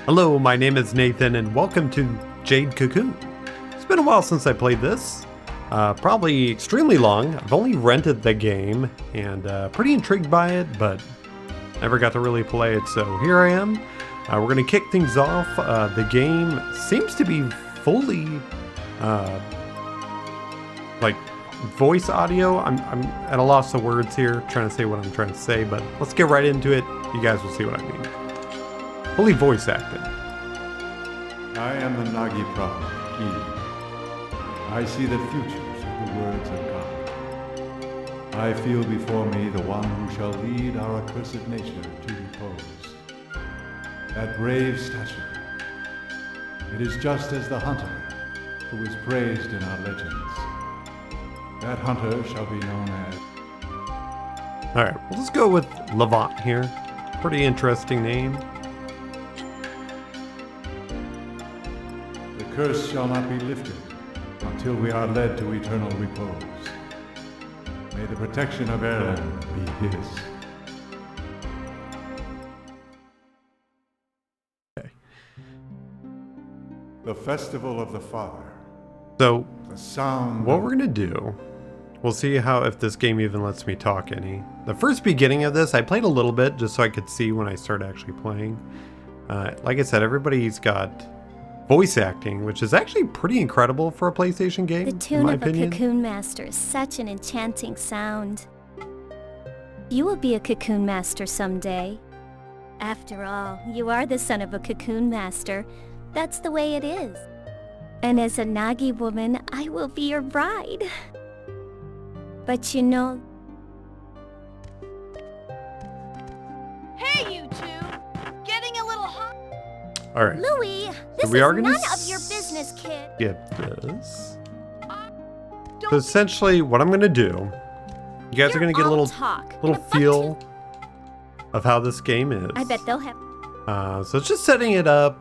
Hello, my name is Nathan and welcome to Jade Cocoon. It's been a while since I played this, probably extremely long. I've only rented the game and pretty intrigued by it, but never got to really play it, so here I am. We're going to kick things off. The game seems to be fully like voice audio. I'm at a loss of words here trying to say what I'm trying to say, but let's get right into it. You guys will see what I mean. Fully voice acted. I am the Nagi prophet, Eve. I see the futures of the words of God. I feel before me the one who shall lead our accursed nature to repose. That brave stature. It is just as the hunter who is praised in our legends. That hunter shall be known as... Alright, we'll just go with Levant here. Pretty interesting name. The curse shall not be lifted until we are led to eternal repose. May the protection of Erlen be his. Okay. The Festival of the Father. So, The sound what we're gonna do, we'll see how if this game even lets me talk any. The first beginning of this, I played a little bit just so I could see when I start actually playing. Like I said, everybody's got voice acting, which is actually pretty incredible for a PlayStation game, The tune in my of opinion. a cocoon master is such an enchanting sound. You will be a cocoon master someday. After all, you are the son of a cocoon master. That's the way it is. And as a Nagi woman, I will be your bride. But you know... Hey, you two! Getting a little hot. All right, Louis, this we is are gonna none of your business, kid. skip this. Don't So essentially, what I'm gonna do, you guys are gonna get a all little talk. little and a butt feel too. of how this game is. I bet they'll have... So it's just setting it up.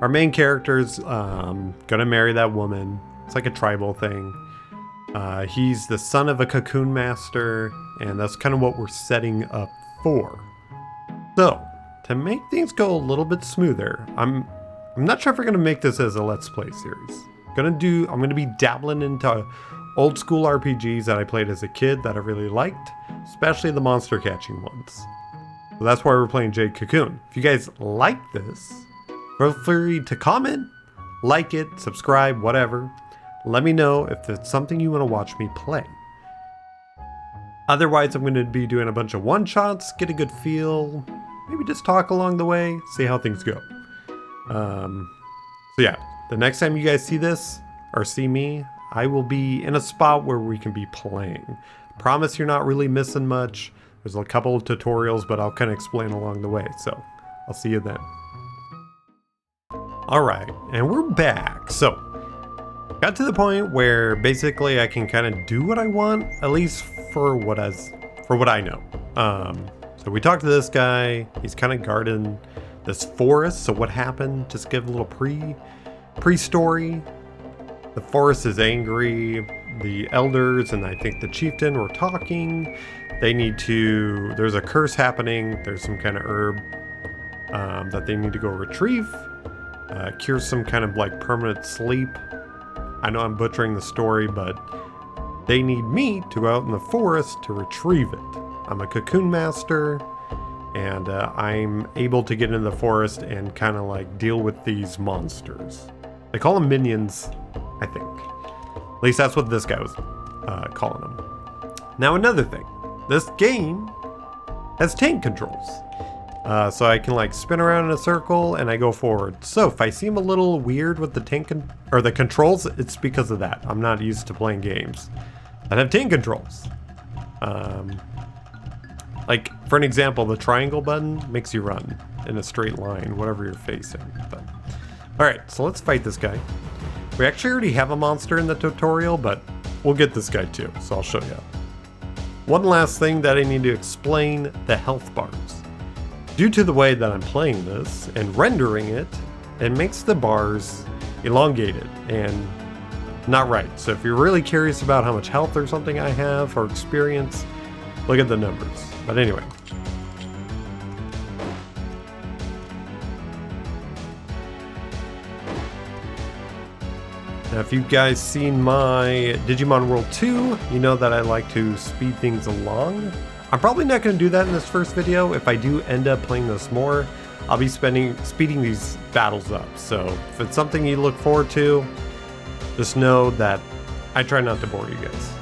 Our main character's gonna marry that woman. It's like a tribal thing. He's the son of a cocoon master, and that's kind of what we're setting up for. So, to make things go a little bit smoother, I'm not sure if we're gonna make this as a Let's Play series. I'm gonna be dabbling into old school RPGs that I played as a kid that I really liked, especially the monster catching ones. So that's why we're playing Jade Cocoon. If you guys like this, feel free to comment, like it, subscribe, whatever. Let me know if it's something you want to watch me play. Otherwise, I'm going to be doing a bunch of one-shots, get a good feel, maybe just talk along the way, see how things go. So yeah, the next time you guys see this, or see me, I will be in a spot where we can be playing. Promise you're not really missing much. There's a couple of tutorials, but I'll kind of explain along the way, so I'll see you then. Alright, and we're back. So, got to the point where basically I can kind of do what I want, at least for what I know. So we talked to this guy. He's kind of guarding this forest. So what happened? Just give a little pre-story. The forest is angry. The elders and I think the chieftain were talking. There's a curse happening. There's some kind of herb that they need to go retrieve. Cure some kind of like permanent sleep. I know I'm butchering the story, but they need me to go out in the forest to retrieve it. I'm a cocoon master, and I'm able to get into the forest and kind of like deal with these monsters. They call them minions, I think. At least that's what this guy was calling them. Now another thing, this game has tank controls. So I can like spin around in a circle and I go forward. So if I seem a little weird with the the controls, it's because of that. I'm not used to playing games that have tank controls. Like for an example, the triangle button makes you run in a straight line, whatever you're facing. But, all right, so let's fight this guy. We actually already have a monster in the tutorial, but we'll get this guy too. So I'll show you. One last thing that I need to explain: the health bars. Due to the way that I'm playing this and rendering it, it makes the bars elongated and not right. So if you're really curious about how much health or something I have or experience, look at the numbers. But anyway, Now, if you guys seen my Digimon World 2, you know that I like to speed things along. I'm probably not going to do that in this first video. If I do end up playing this more, I'll be speeding these battles up. So if it's something you look forward to, just know that I try not to bore you guys.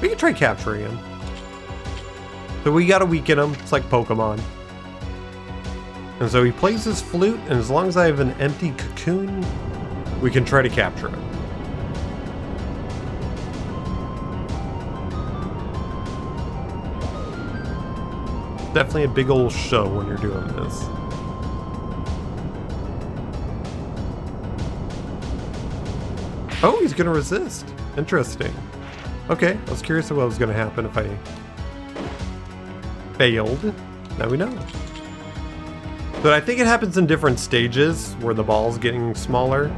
We can try capturing him. So we gotta weaken him. It's like Pokemon. And so he plays his flute, and as long as I have an empty cocoon, we can try to capture him. Definitely a big old show when you're doing this. Oh, he's gonna resist. Interesting. Okay, I was curious of what was gonna happen if I failed. Now we know. But I think it happens in different stages where the ball's getting smaller.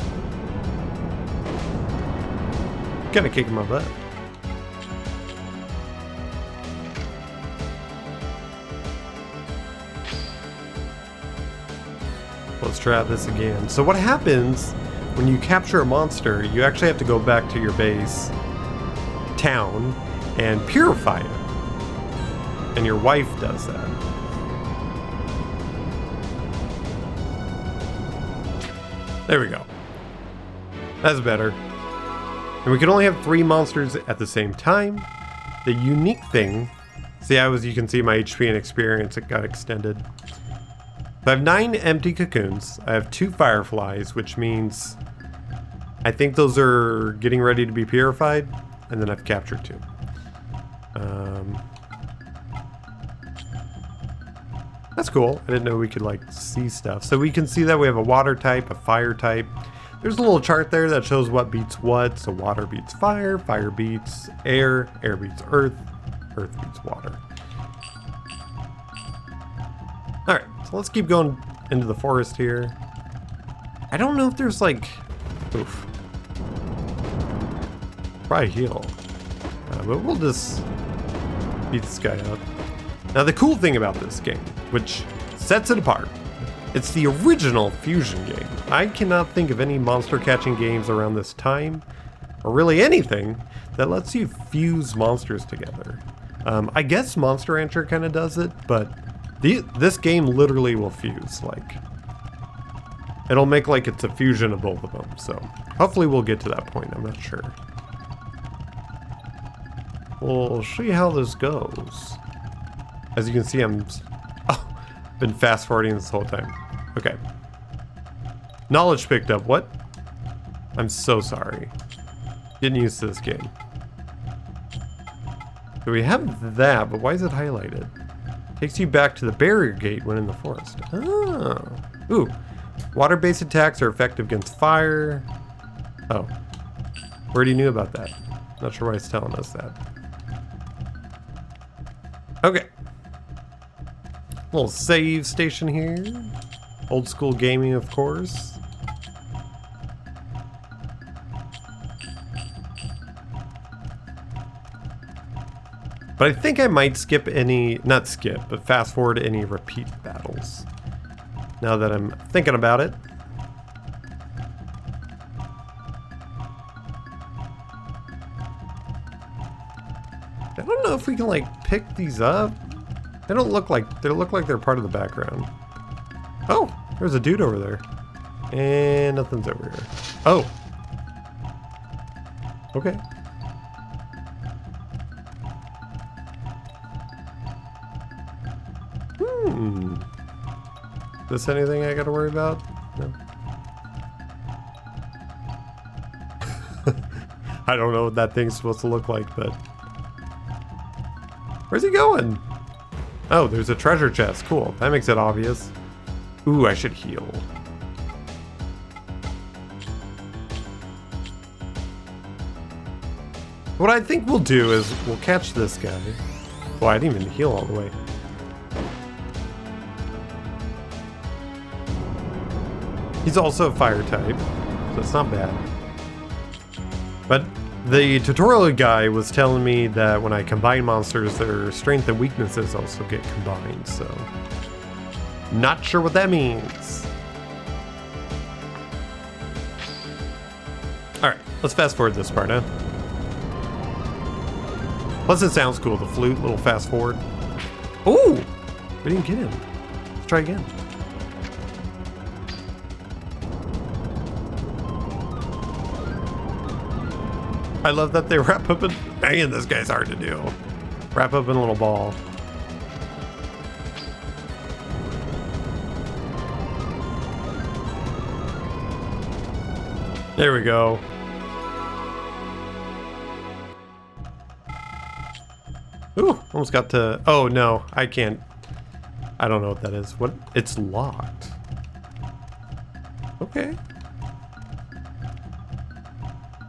Kinda kicking my butt. Let's try this again. So what happens when you capture a monster, you actually have to go back to your base town and purify it. And your wife does that. There we go. That's better. And we can only have 3 monsters at the same time. The unique thing, see how as you can see my HP and experience, it got extended. So I have 9 empty cocoons. I have 2 fireflies, which means I think those are getting ready to be purified. And then I've captured 2. That's cool. I didn't know we could like see stuff. So we can see that we have a water type, a fire type. There's a little chart there that shows what beats what. So water beats fire, fire beats air, air beats earth, earth beats water. All right, so let's keep going into the forest here. I don't know if there's like, oof. Probably heal. But we'll just beat this guy up. Now the cool thing about this game, which sets it apart, it's the original fusion game. I cannot think of any monster catching games around this time, or really anything, that lets you fuse monsters together. I guess Monster Rancher kind of does it, but this game literally will fuse. Like, it'll make like it's a fusion of both of them. So hopefully we'll get to that point. I'm not sure. We'll see how this goes. As you can see, been fast forwarding this whole time. Okay. Knowledge picked up. What? I'm so sorry. Getting used to this game. So we have that, but why is it highlighted? Takes you back to the barrier gate when in the forest. Oh. Ooh. Water-based attacks are effective against fire. Oh. We already knew about that. Not sure why it's telling us that. Okay. Little save station here. Old school gaming, of course. But I think I might skip any, not skip, but fast forward any repeat battles. Now that I'm thinking about it. I don't know if we can like pick these up. They don't look like, they look like they're part of the background. Oh, there's a dude over there. And nothing's over here. Oh. Okay. Is this anything I gotta worry about? No. I don't know what that thing's supposed to look like, but... Where's he going? Oh, there's a treasure chest. Cool. That makes it obvious. Ooh, I should heal. What I think we'll do is we'll catch this guy. Well, I didn't even heal all the way. He's also a fire type, so it's not bad. But the tutorial guy was telling me that when I combine monsters, their strength and weaknesses also get combined, so Not sure what that means. Alright, let's fast forward this part, huh? Plus it sounds cool, the flute, little fast forward. Ooh! We didn't get him. Let's try again. I love that they wrap up in... Man, this guy's hard to do. Wrap up in a little ball. There we go. Ooh, almost got to... Oh, no, I can't. I don't know what that is. What? It's locked. Okay.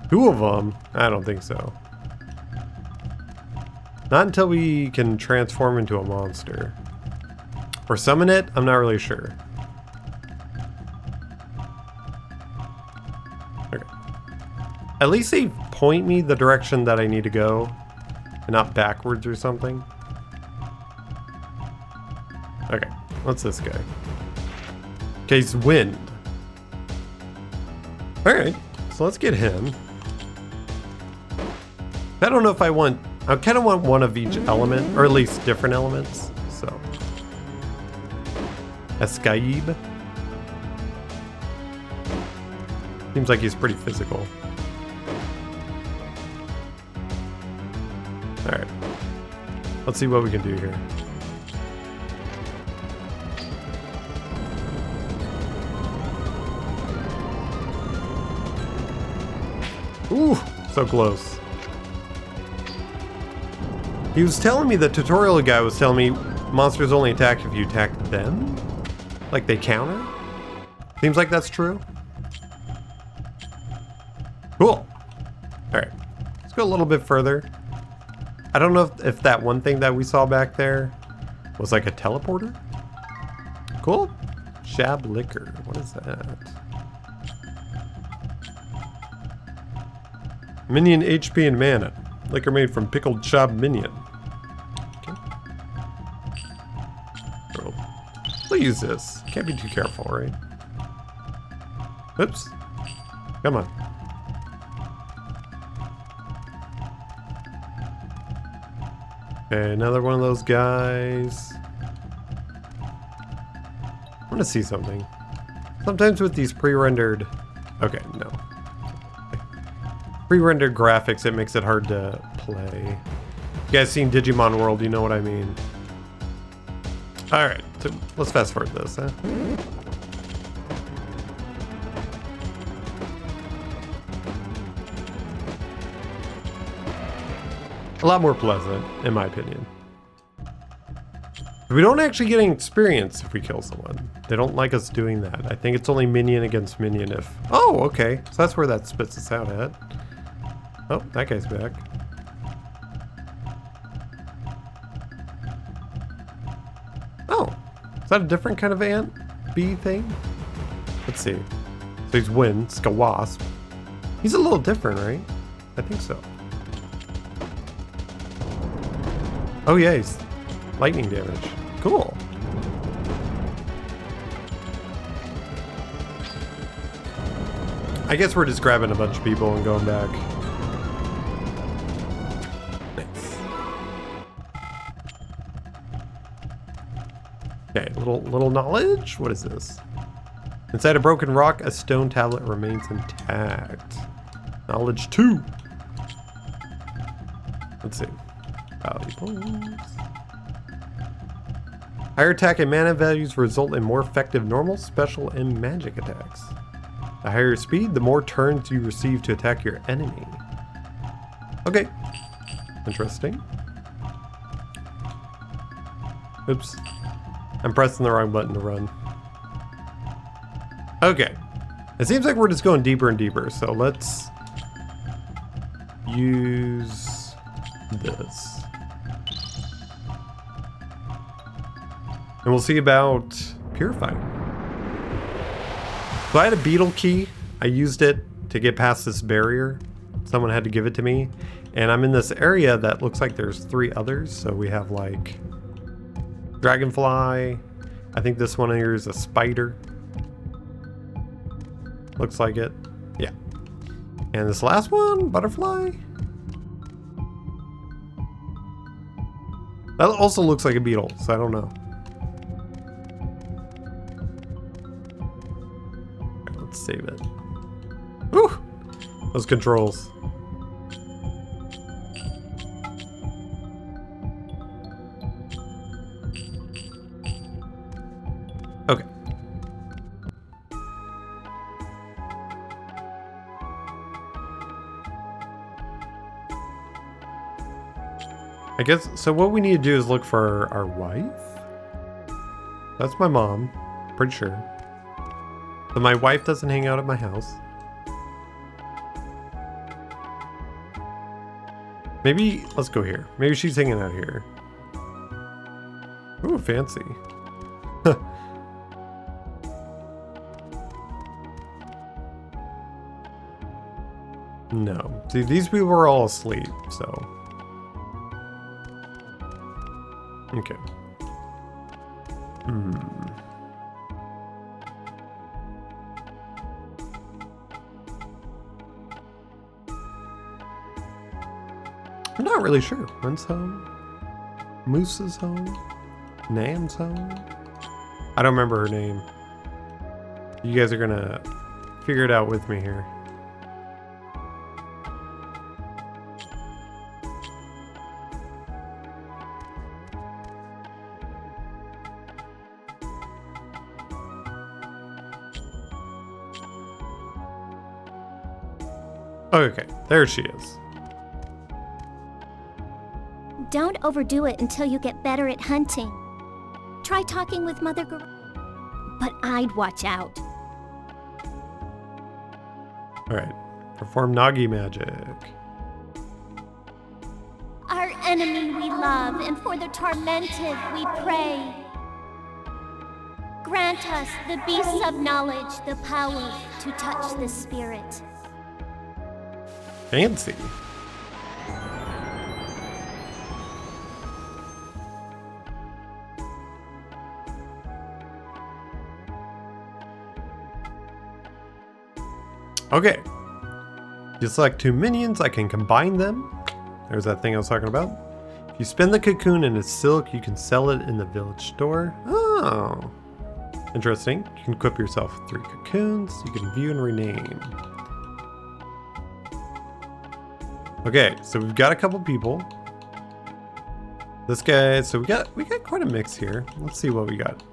2 of them? I don't think so. Not until we can transform into a monster. Or summon it? I'm not really sure. Okay. At least they point me the direction that I need to go. And not backwards or something. Okay, what's this guy? Okay, he's wind. Alright, so let's get him. I don't know if I want... I kind of want one of each element, or at least different elements, so. Escaib. Seems like he's pretty physical. Alright. Let's see what we can do here. Ooh, so close. He was telling me, the tutorial guy was telling me monsters only attack if you attack them? Like they counter? Seems like that's true. Cool. Alright, let's go a little bit further. I don't know if that one thing that we saw back there was like a teleporter. Cool. Shab liquor. What is that? Minion HP and mana. Liquor made from pickled shab minion. Okay. Cool. We'll use this. Can't be too careful, right? Oops. Come on. Okay, another one of those guys. I want to see something. Sometimes with these pre-rendered... Okay, no. Pre-rendered graphics, it makes it hard to play. You guys seen Digimon World, you know what I mean. Alright, so let's fast forward this, huh? A lot more pleasant, in my opinion. We don't actually get any experience if we kill someone. They don't like us doing that. I think it's only minion against minion if... Oh, okay. So that's where that spits us out at. Oh, that guy's back. Oh, is that a different kind of ant bee thing? Let's see. So he's wind, it's like a wasp. He's a little different, right? I think so. Oh yeah, he's lightning damage. Cool. I guess we're just grabbing a bunch of people and going back. Nice. Okay, little knowledge. What is this? Inside a broken rock, a stone tablet remains intact. Knowledge 2. Let's see. Valuables. Higher attack and mana values result in more effective normal, special, and magic attacks. The higher speed, the more turns you receive to attack your enemy. Okay. Interesting. Oops. I'm pressing the wrong button to run. Okay. It seems like we're just going deeper and deeper, so let's use this. And we'll see about purifying. So I had a beetle key. I used it to get past this barrier. Someone had to give it to me. And I'm in this area that looks like there's 3 others. So we have like dragonfly. I think this one here is a spider. Looks like it. Yeah. And this last one, butterfly. That also looks like a beetle, so I don't know. Okay, let's save it. Whew! Those controls. Okay. I guess, so what we need to do is look for our wife. That's my mom, pretty sure. But my wife doesn't hang out at my house. Maybe, let's go here. Maybe she's hanging out here. Ooh, fancy. No. See, these people are all asleep, so. Okay. I'm not really sure. When's home? Moose's home? Nam's home? I don't remember her name. You guys are gonna figure it out with me here. Okay, there she is. Don't overdo it until you get better at hunting. Try talking with Mother Gorilla. But I'd watch out. Alright, perform Nagi magic. Our enemy we love, and for the tormented we pray. Grant us, the beasts of knowledge, the power to touch the spirit. Fancy. Okay. You select two minions, I can combine them. There's that thing I was talking about. If you spin the cocoon and it's silk, you can sell it in the village store. Oh. Interesting. You can equip yourself with 3 cocoons. You can view and rename. Okay, so we've got a couple people. This guy, so we got quite a mix here. Let's see what we got.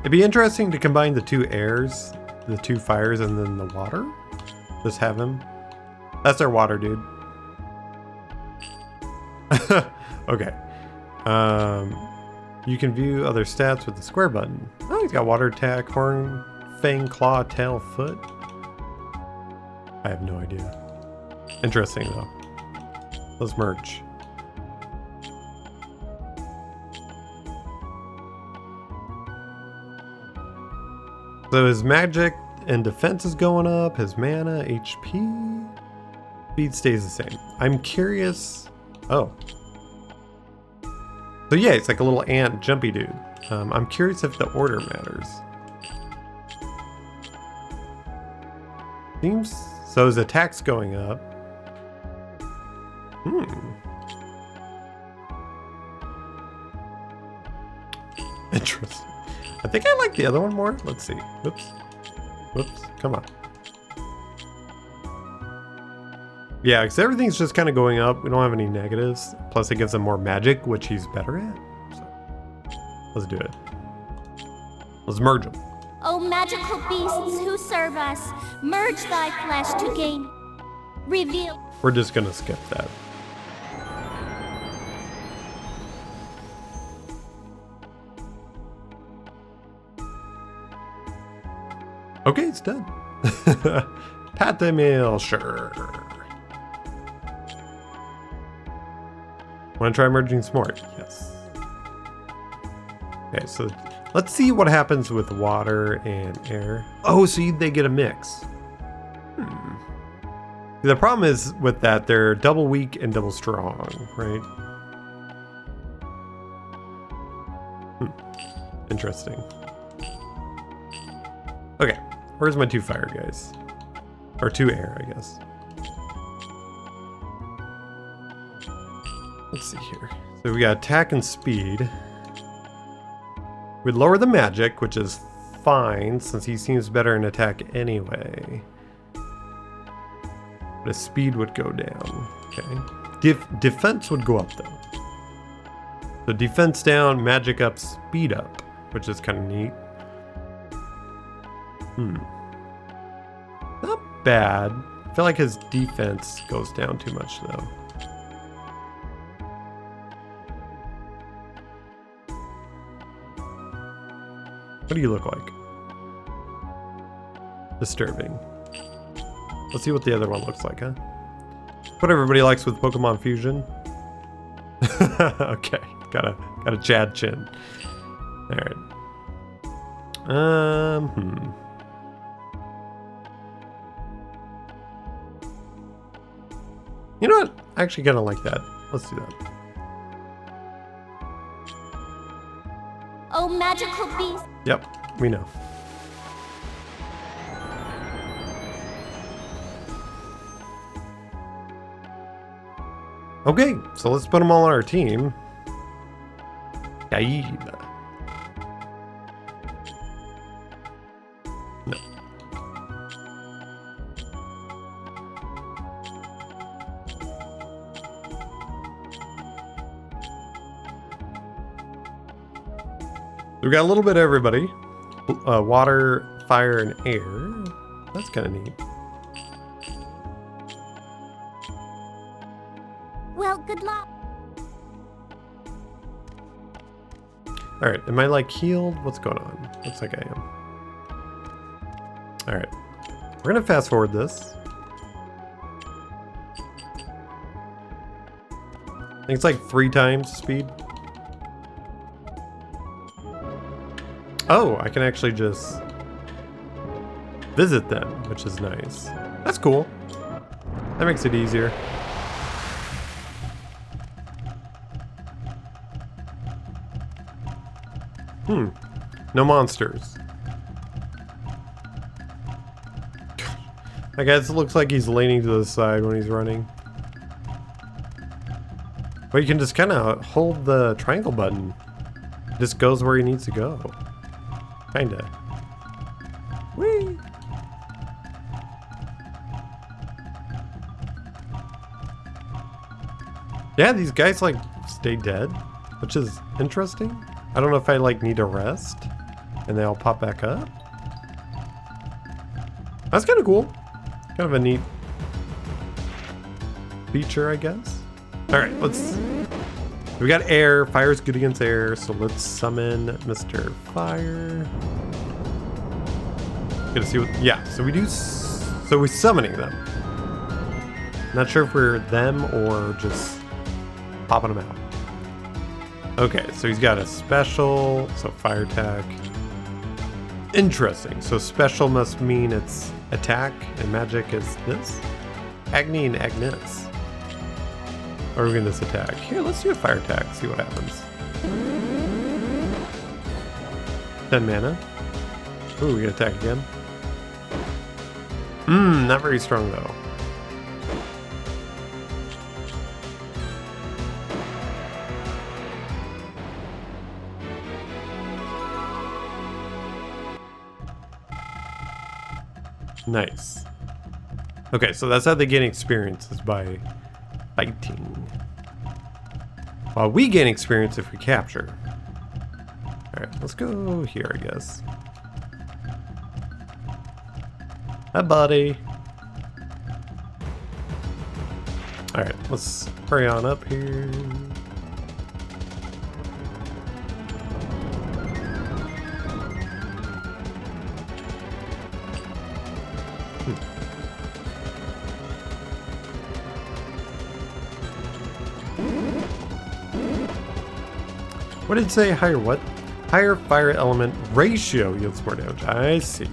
It'd be interesting to combine the 2 airs, the 2 fires, and then the water. Just have him. That's our water dude. Okay. You can view other stats with the square button. Oh, he's got water attack, horn, fang, claw, tail, foot. I have no idea. Interesting though. Let's merge. So his magic and defense is going up, his mana, HP, speed stays the same. I'm curious. Oh. So yeah, it's like a little ant jumpy dude. I'm curious if the order matters. Seems so his attack's going up. Interesting. I think I like the other one more. Let's see. Whoops. Whoops. Come on. Yeah, because everything's just kind of going up. We don't have any negatives. Plus it gives him more magic, which he's better at. So let's do it. Let's merge them. O magical beasts who serve us, merge thy flesh to gain. Reveal. We're just going to skip that. Okay, it's done. Pat the mail, sure. Want to try merging some more? Yes. Okay, so let's see what happens with water and air. Oh, see, they get a mix. The problem is with that, they're double weak and double strong, right? Interesting. Okay, where's my 2 fire guys? Or 2 air, I guess. Let's see here. So we got attack and speed. We'd lower the magic, which is fine since he seems better in attack anyway. But his speed would go down. Okay. Defense would go up though. So defense down, magic up, speed up, which is kind of neat. Not bad. I feel like his defense goes down too much though. What do you look like? Disturbing. Let's see what the other one looks like, huh? What everybody likes with Pokemon Fusion. Okay, got a Chad chin. All right. You know what? I actually kind of like that. Let's do that. Oh, magical beast. Yep, we know. Okay, so let's put them all on our team. Jade. No. We got a little bit of everybody. Water, fire, and air. That's kind of neat. Well, good luck. Alright, am I like healed? What's going on? Looks like I am. Alright. We're gonna fast forward this. I think it's like 3 times speed. Oh, I can actually just visit them, which is nice. That's cool. That makes it easier. No monsters. I guess it looks like he's leaning to the side when he's running. But you can just kind of hold the triangle button. It just goes where he needs to go. Kinda. Whee! Yeah, these guys like stay dead, which is interesting. I don't know if I like need a rest and they all pop back up. That's kind of cool. Kind of a neat feature, I guess. All right, we got air. Fire's good against air, so let's summon Mr. Fire. Gonna see what, yeah, so we're summoning them. Not sure if we're them or just popping them out. Okay, so he's got a special, so fire attack. Interesting, so special must mean it's attack and magic is this? Agni and Agnes. Or are we gonna this attack? Here, let's do a fire attack, see what happens. 10 mana. Ooh, we gonna attack again. Not very strong though. Nice. Okay, so that's how they gain experience, is by fighting. While we gain experience if we capture. Alright, let's go here, I guess. Hi, buddy. Alright, let's hurry on up here. What did it say? Higher what? Higher fire element ratio yields more damage. I see.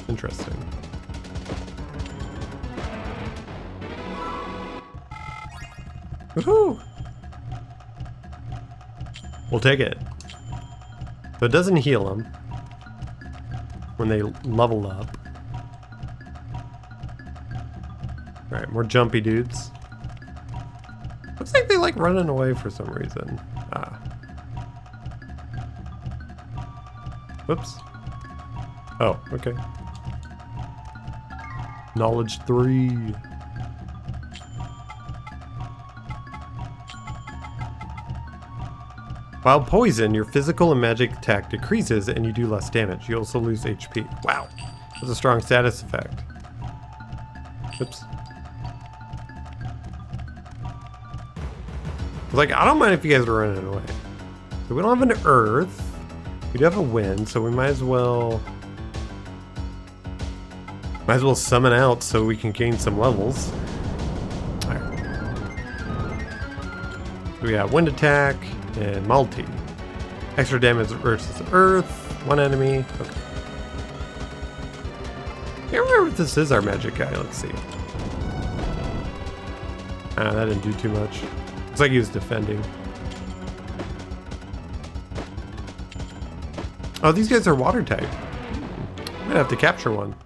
Interesting. Woohoo! We'll take it. So it doesn't heal them when they level up. Alright, more jumpy dudes. Looks like they like running away for some reason. Ah. Whoops. Oh, okay. Knowledge 3. While poison, your physical and magic attack decreases and you do less damage. You also lose HP. Wow. That's a strong status effect. Oops. I was like, I don't mind if you guys are running away. So we don't have an earth. We do have a wind, so we might as well summon out so we can gain some levels. Alright. We got wind attack and multi. Extra damage versus earth. One enemy. Okay. Can't remember if this is our magic guy. Let's see. That didn't do too much. Looks like he was defending. Oh, these guys are water type. Might have to capture one.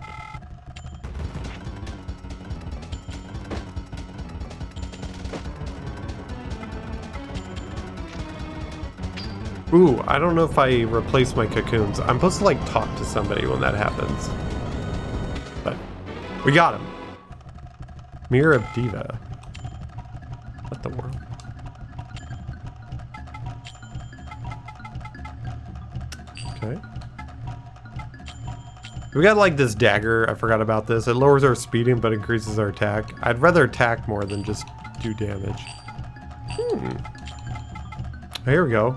Ooh, I don't know if I replace my cocoons. I'm supposed to like talk to somebody when that happens. But we got him. Mirror of Diva. What the world? Okay. We got like this dagger. I forgot about this. It lowers our speeding but increases our attack. I'd rather attack more than just do damage. Here we go.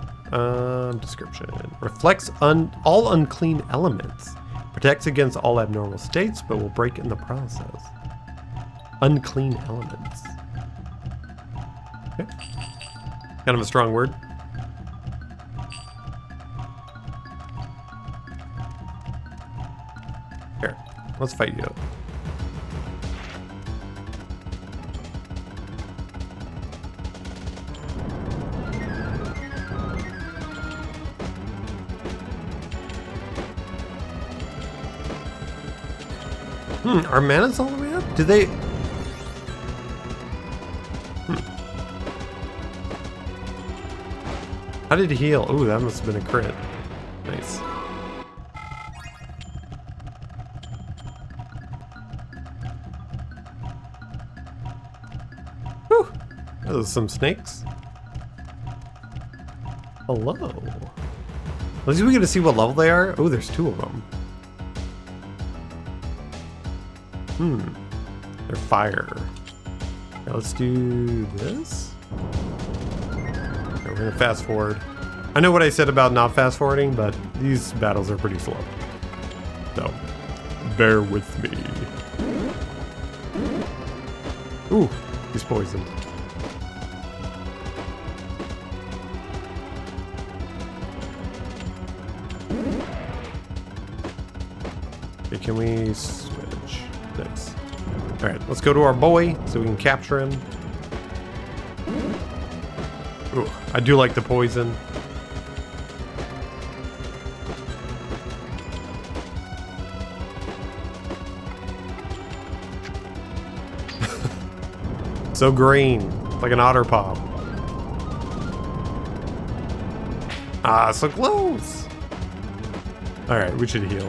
Description. Reflects all unclean elements. Protects against all abnormal states, but will break in the process. Unclean elements. Okay. Kind of a strong word. Here, let's fight you. Our mana's all the way up? Do they... How did he heal? Ooh, that must have been a crit. Nice. Whew. Those are some snakes. Hello. At least we get to see what level they are. Oh, there's 2 of them. They're fire. Now let's do this. Okay, we're gonna fast forward. I know what I said about not fast forwarding, but these battles are pretty slow. So, bear with me. Ooh, he's poisoned. Okay, can we switch? Nice. Alright, let's go to our boy so we can capture him. Ooh, I do like the poison. So green, like an otter pop. Ah, so close. Alright, we should heal.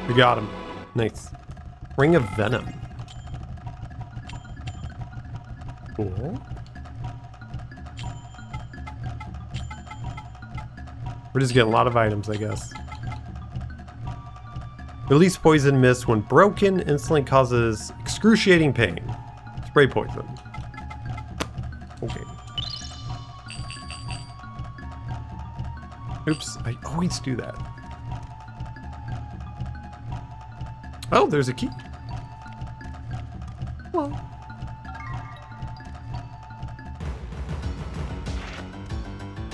We got him. Nice. Ring of Venom. Cool. We're just getting a lot of items, I guess. Release poison mist when broken, instantly causes excruciating pain. Spray poison. Okay. Oops, I always do that. Oh, there's a key. Well.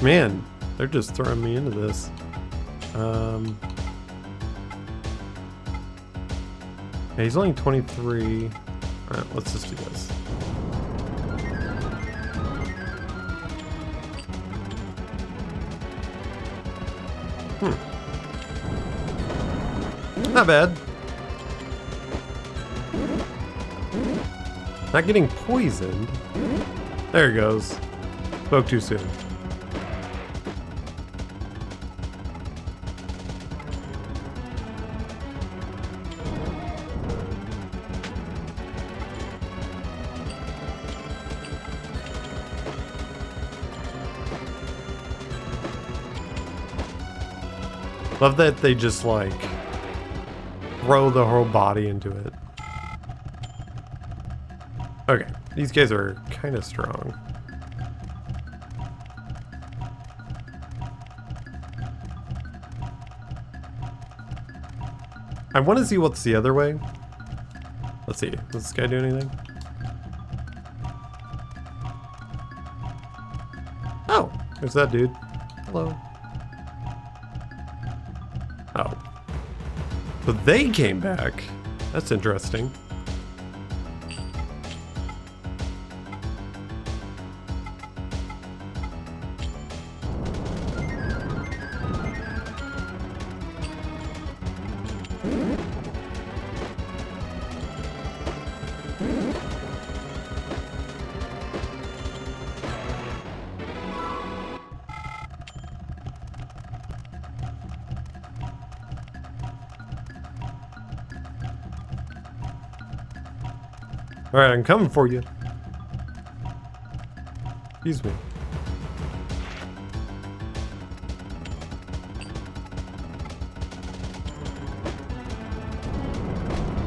Man, they're just throwing me into this. Yeah, he's only 23. Alright, let's just do this. Not bad. Not getting poisoned. There he goes. Spoke too soon. Love that they just like throw the whole body into it. Okay, these guys are kind of strong. I want to see what's the other way. Let's see, does this guy do anything? Oh, there's that dude. Hello. Oh. So they came back. That's interesting. Alright, I'm coming for you. Excuse me.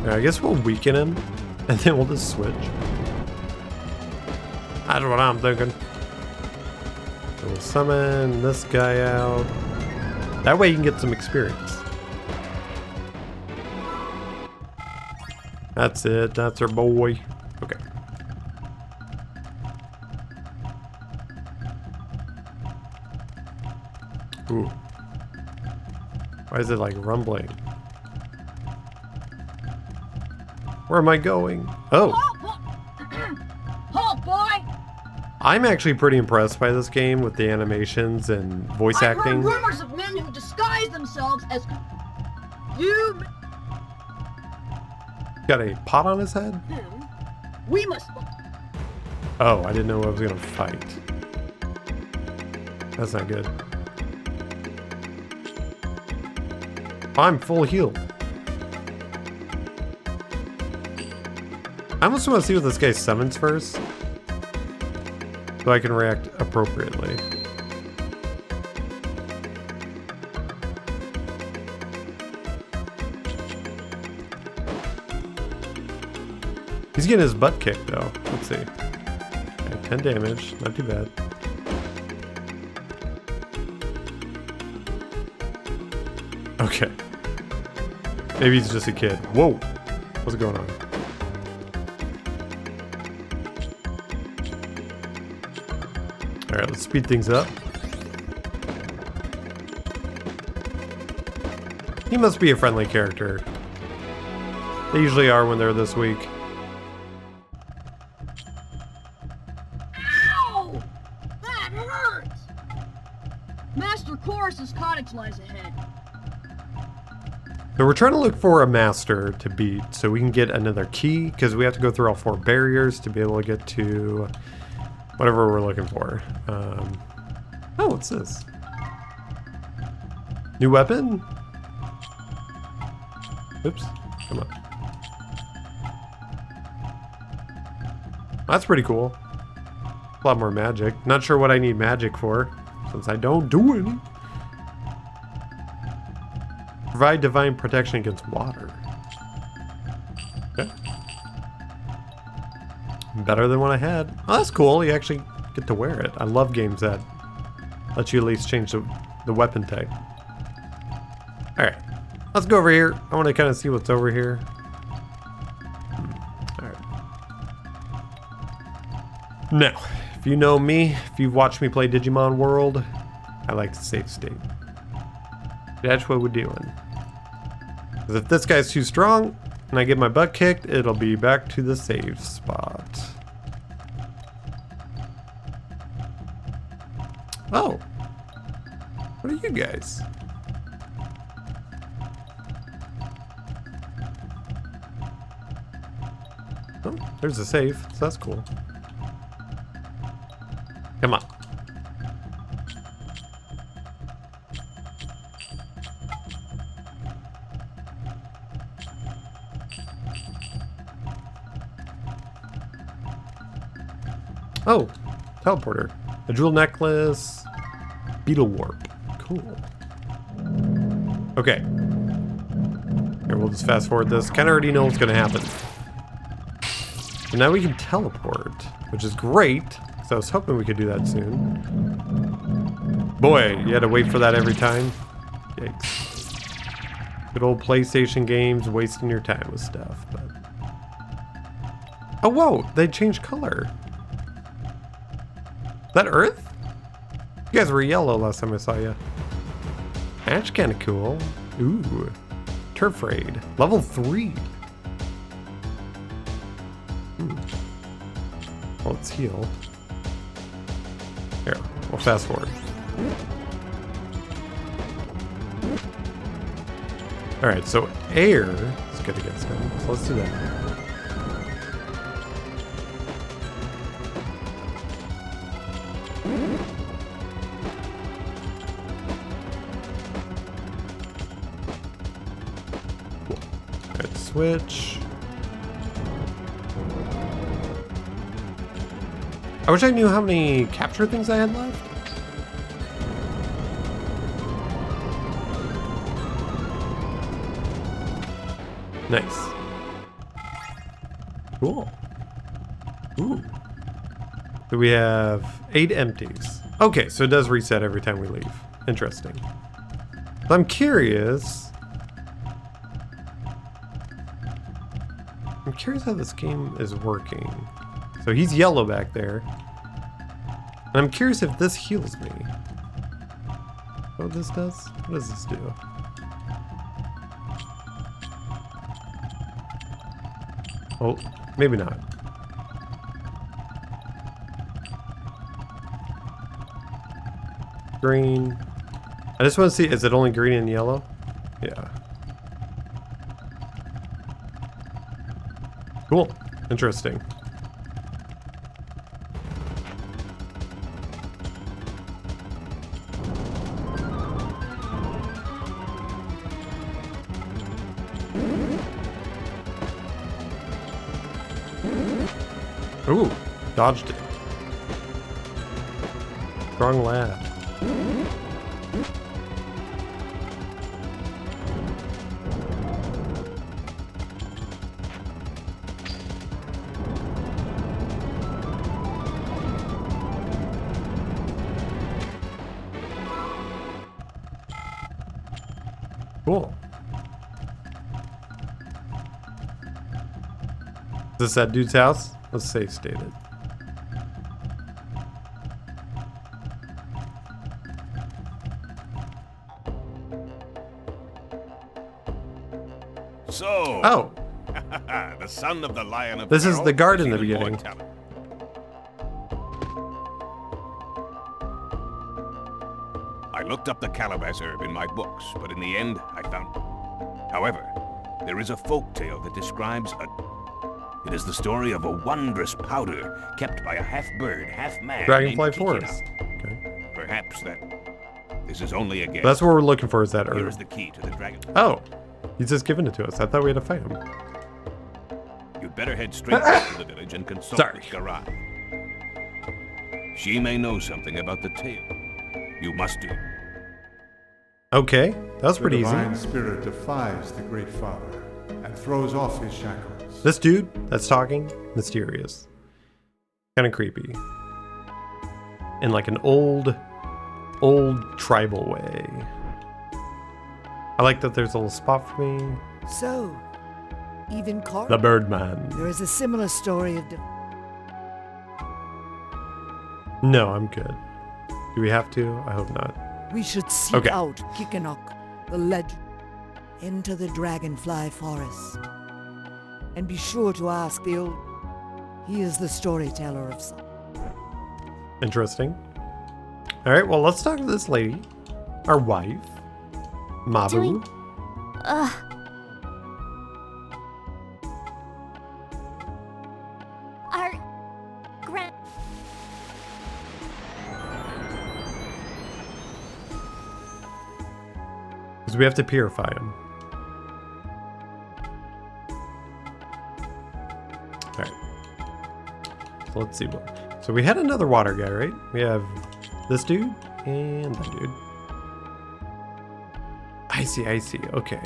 Yeah, I guess we'll weaken him, and then we'll just switch. That's what I'm thinking. So we'll summon this guy out. That way you can get some experience. That's it, that's our boy. Okay. Ooh. Why is it like rumbling? Where am I going? Oh. Oh boy! I'm actually pretty impressed by this game with the animations and voice I've acting. heard rumors of men who disguise themselves as you. Got a pot on his head? We must. Oh, I didn't know I was gonna fight. That's not good. I'm full healed. I almost want to see what this guy summons first, so I can react appropriately. He's getting his butt kicked though. Let's see. Okay, 10 damage, not too bad. Okay. Maybe he's just a kid. Whoa! What's going on? Alright, let's speed things up. He must be a friendly character. They usually are when they're this weak. Ow! That hurts! Master Chorus's cottage lies ahead. So we're trying to look for a master to beat so we can get another key, because we have to go through all 4 barriers to be able to get to whatever we're looking for. Oh, what's this? New weapon? Oops. Come on. That's pretty cool. A lot more magic. Not sure what I need magic for, since I don't do any. Provide divine protection against water. Okay. Better than what I had. Oh, that's cool. You actually get to wear it. I love games that let you at least change the weapon type. Alright. Let's go over here. I want to kind of see what's over here. Alright. Now, if you know me, if you've watched me play Digimon World, I like to save state. That's what we're doing. Because if this guy's too strong and I get my butt kicked, it'll be back to the save spot. Oh. What are you guys? Oh, there's a save, so that's cool. Come on. Oh, teleporter. A jewel necklace. Beetle warp. Cool. Okay. Here, we'll just fast forward this. Kind of already know what's going to happen. And now we can teleport, which is great. Because I was hoping we could do that soon. Boy, you had to wait for that every time. Yikes. Good old PlayStation games, wasting your time with stuff. But oh, whoa, they changed color. Is that Earth? You guys were yellow last time I saw you. That's kind of cool. Ooh. Turf Raid. Level 3. Well, let's heal. Here, we'll fast forward. Alright, so air is good against him. So let's do that. Switch. I wish I knew how many capture things I had left. Nice. Cool. Ooh. So we have 8 empties. Okay, so it does reset every time we leave. Interesting. I'm curious. I'm curious how this game is working. So he's yellow back there. And I'm curious if this heals me. What this does? What does this do? Oh, maybe not. Green. I just want to see, is it only green and yellow? Yeah. Cool. Interesting. Ooh, dodged it. Strong lad. Cool. Is this that dude's house? Let's save state it. So. Oh. The son of the Lion of This is Peril the guard in is the even more beginning. talented. I looked up the calabash herb in my books, but in the end, I found. However, there is a folk tale that describes a. It is the story of a wondrous powder kept by a half-bird, half-man. Dragonfly named Kikina. Forest. Okay. Perhaps that. This is only a guess. That's what we're looking for, is that Here herb. is the key to the dragon. Oh. He's just giving it to us. I thought we had to fight him. You'd better head straight back to the village and consult Sorry. with Garai. She may know something about the tale. You must do. Okay. That was pretty The easy. divine spirit defies the Great Father and throws off his shackles. This dude that's talking, mysterious. Kind of creepy. In like an old tribal way. I like that there's a little spot for me. So, even Carl? The Birdman. There is a similar story of... No, I'm good. Do we have to? I hope not. We should seek Okay. out Kikanok, the legend. Enter the Dragonfly Forest. And be sure to ask the old... He is the storyteller of some. Interesting. All right, well, let's talk to this lady, our wife, Mabu. Doing- Ugh. Our grand... Because we have to purify him. All right. So let's see what. So we had another water guy, right? We have this dude and that dude. I see. Okay.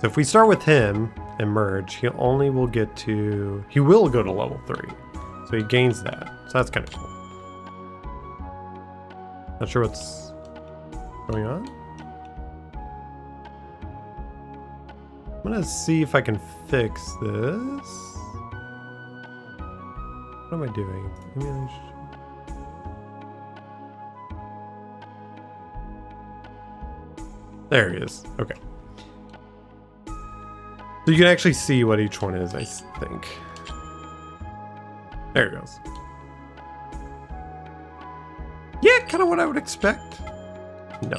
So if we start with him and merge, he only will get to... He will go to level 3. So he gains that. So that's kind of cool. Not sure what's going on. I'm gonna see if I can fix this. What am I doing? There he is. Okay. So you can actually see what each one is, I think. There it goes. Yeah, kind of what I would expect. No.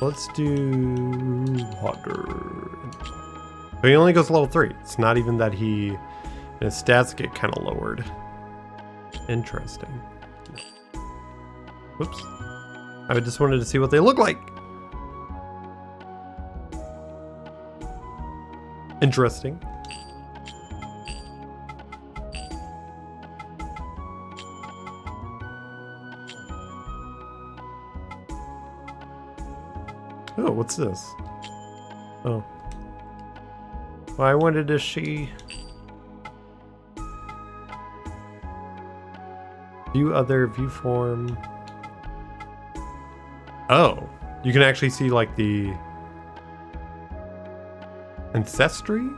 Let's do water. So he only goes to level 3. It's not even that his stats get kind of lowered. Interesting. No. Whoops. I just wanted to see what they look like. Interesting. Oh, what's this? Oh. Well, I wanted to see. View other view form. Oh, you can actually see like the ancestry.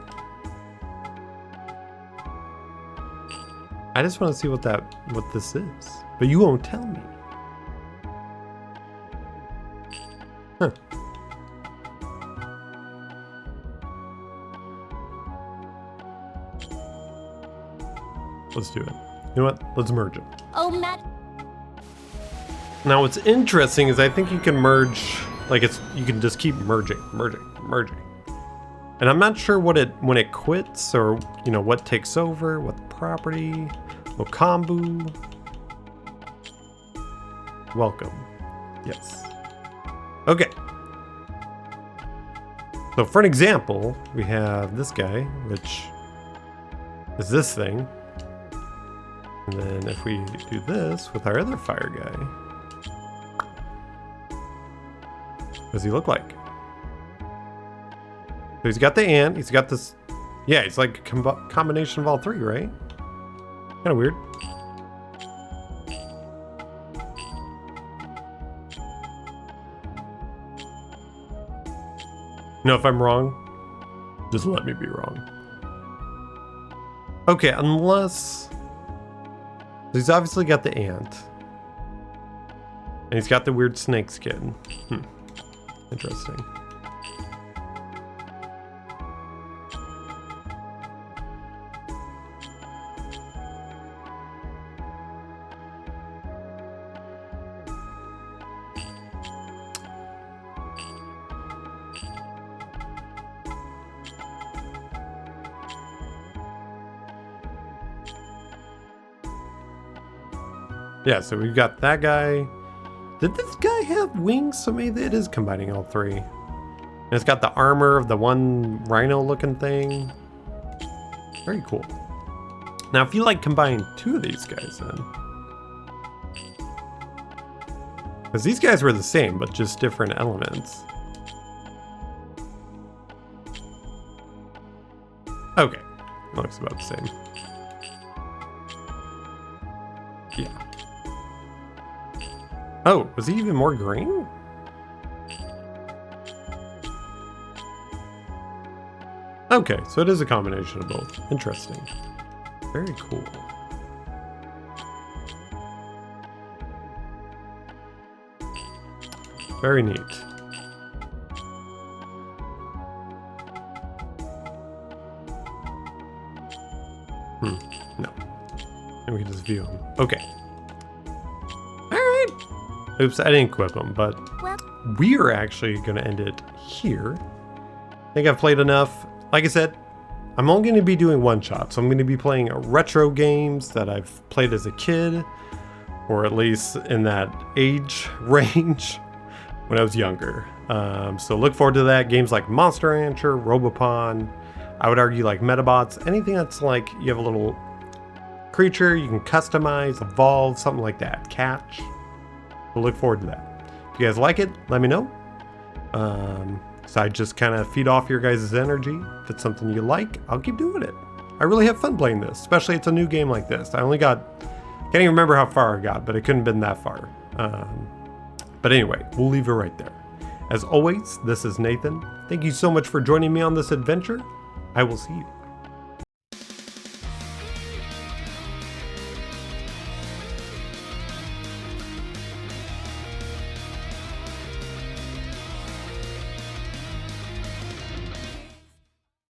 I just want to see what this is, but you won't tell me. Huh. Let's do it. You know what? Let's merge it. Oh, Matt. Now what's interesting is I think you can merge, like you can just keep merging. And I'm not sure when it quits or, what takes over, what property, Mokambu. Welcome. Yes. Okay. So for an example, we have this guy, which is this thing. And then if we do this with our other fire guy, what does he look like? So he's got the ant, he's got this, yeah, it's like a combination of all three, right? Kind of weird. If I'm wrong, just let me be wrong. Okay, unless... He's obviously got the ant. And he's got the weird snake skin. Interesting. Yeah, so we've got that guy. Did this guy have wings? So maybe it is combining all three. And it's got the armor of the one rhino looking thing. Very cool. Now, if you combine two of these guys then. Because these guys were the same, but just different elements. Okay, it looks about the same. Yeah. Oh, was he even more green? Okay, so it is a combination of both. Interesting. Very cool. Very neat. No. And we can just view them. Okay. Alright. Oops, I didn't equip them, but Well, we're actually going to end it here. I think I've played enough. Like I said, I'm only going to be doing one shot, so I'm going to be playing retro games that I've played as a kid, or at least in that age range when I was younger. So look forward to that. Games like Monster Rancher, Robopon, I would argue like Metabots, anything that's like you have a little creature you can customize, evolve, something like that. Catch. We'll look forward to that. If you guys like it, let me know. So I just kind of feed off your guys' energy. If it's something you like, I'll keep doing it. I really have fun playing this, especially it's a new game like this. I only got, can't even remember how far I got, but it couldn't have been that far. But anyway, we'll leave it right there. As always, this is Nathan. Thank you so much for joining me on this adventure. I will see you